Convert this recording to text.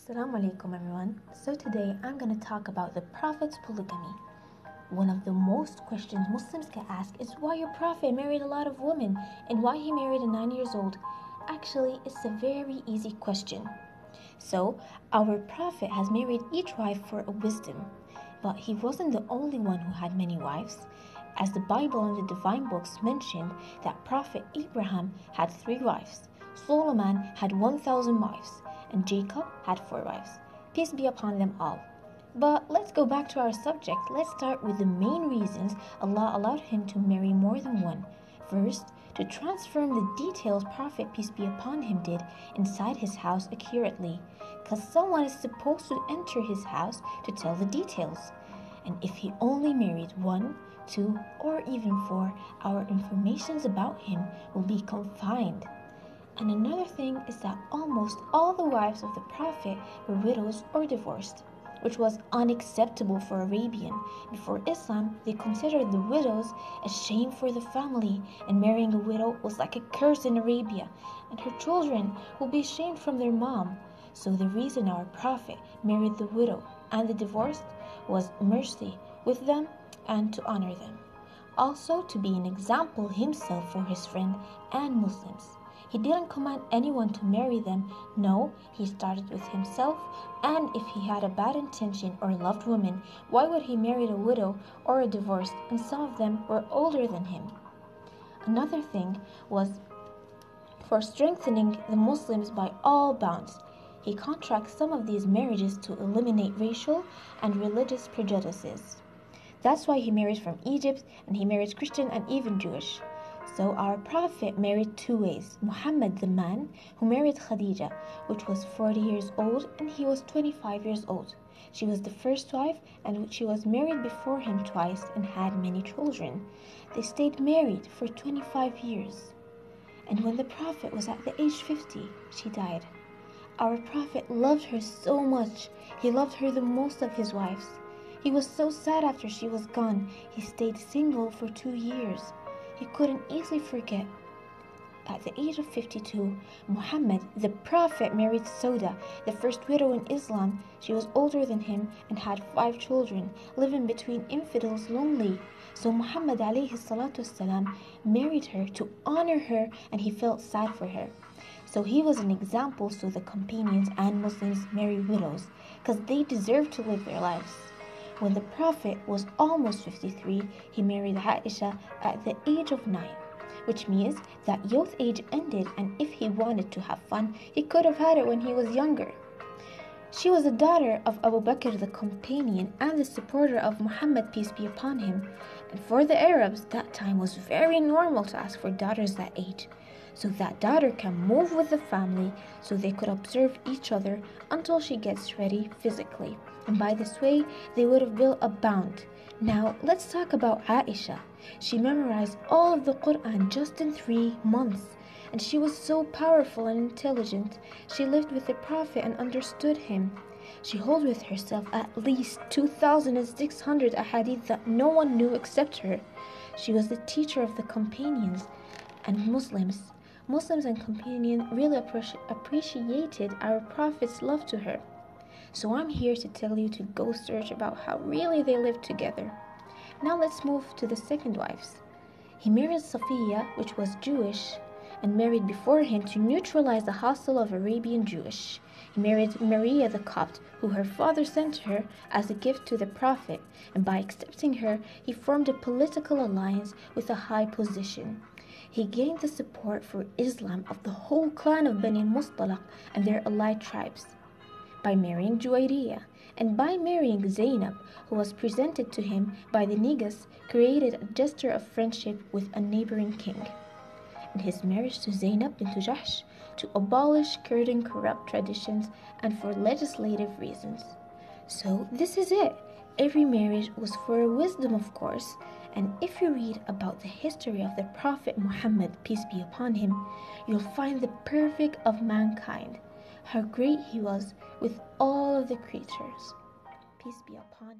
Assalamu alaikum everyone. So today I'm going to talk about the Prophet's polygamy. One of the most questions Muslims get asked is why your Prophet married a lot of women and why he married a 9 years old. Actually, it's a very easy question. So, our Prophet has married each wife for a wisdom, but he wasn't the only one who had many wives. As the Bible and the divine books mentioned that Prophet Abraham had 3 wives, Solomon had 1,000 wives, and Jacob had 4 wives. Peace be upon them all. But let's go back to our subject. Let's start with the main reasons Allah allowed him to marry more than one. First, to transform the details Prophet, peace be upon him, did inside his house accurately, because someone is supposed to enter his house to tell the details. And if he only married 1, 2, or even 4, our informations about him will be confined. And another thing is that almost all the wives of the Prophet were widows or divorced, which was unacceptable for Arabian. Before Islam, they considered the widows a shame for the family, and marrying a widow was like a curse in Arabia, and her children will be shamed from their mom. So the reason our Prophet married the widow and the divorced was mercy with them and to honor them. Also to be an example himself for his friend and Muslims. He didn't command anyone to marry them. No, he started with himself, and if he had a bad intention or loved women, why would he marry a widow or a divorced, and some of them were older than him? Another thing was for strengthening the Muslims by all bounds. He contracts some of these marriages to eliminate racial and religious prejudices. That's why he marries from Egypt, and he marries Christian and even Jewish. So our Prophet married 2 ways. Mohammed, the man, who married Khadija, which was 40 years old, and he was 25 years old. She was the first wife, and she was married before him twice and had many children. They stayed married for 25 years. And when the Prophet was at the age 50, she died. Our Prophet loved her so much. He loved her the most of his wives. He was so sad after she was gone. He stayed single for 2 years. He couldn't easily forget. At the age of 52, Muhammad, the Prophet, married Sauda, the first widow in Islam. She was older than him and had 5 children, living between infidels lonely. So Muhammad ﷺ married her to honor her, and he felt sad for her. So he was an example so the companions and Muslims marry widows, because they deserve to live their lives. When the Prophet was almost 53, he married Aisha at the age of 9, which means that youth age ended, and if he wanted to have fun, he could have had it when he was younger. She was the daughter of Abu Bakr, the companion and the supporter of Muhammad, peace be upon him. And for the Arabs, that time was very normal to ask for daughters that age, so that daughter can move with the family so they could observe each other until she gets ready physically. And by this way, they would have built a bond. Now, let's talk about Aisha. She memorized all of the Quran just in 3 months. And she was so powerful and intelligent. She lived with the Prophet and understood him. She held with herself at least 2,600 ahadith that no one knew except her. She was the teacher of the companions and Muslims. Muslims and companions really appreciated our Prophet's love to her. So I'm here to tell you to go search about how really they lived together. Now let's move to the second wives. He married Safiya, which was Jewish, and married before him to neutralize the hostile of Arabian Jewish. He married Maria the Copt, who her father sent to her as a gift to the Prophet, and by accepting her, he formed a political alliance with a high position. He gained the support for Islam of the whole clan of Bani Mustalaq and their allied tribes by marrying Juwayriyah, and by marrying Zainab, who was presented to him by the Negus, created a gesture of friendship with a neighboring king. And his marriage to Zainab bint Jahsh to abolish certain corrupt traditions and for legislative reasons. So this is it. Every marriage was for a wisdom, of course. And if you read about the history of the Prophet Muhammad, peace be upon him, you'll find the perfect of mankind, how great he was with all of the creatures. Peace be upon him.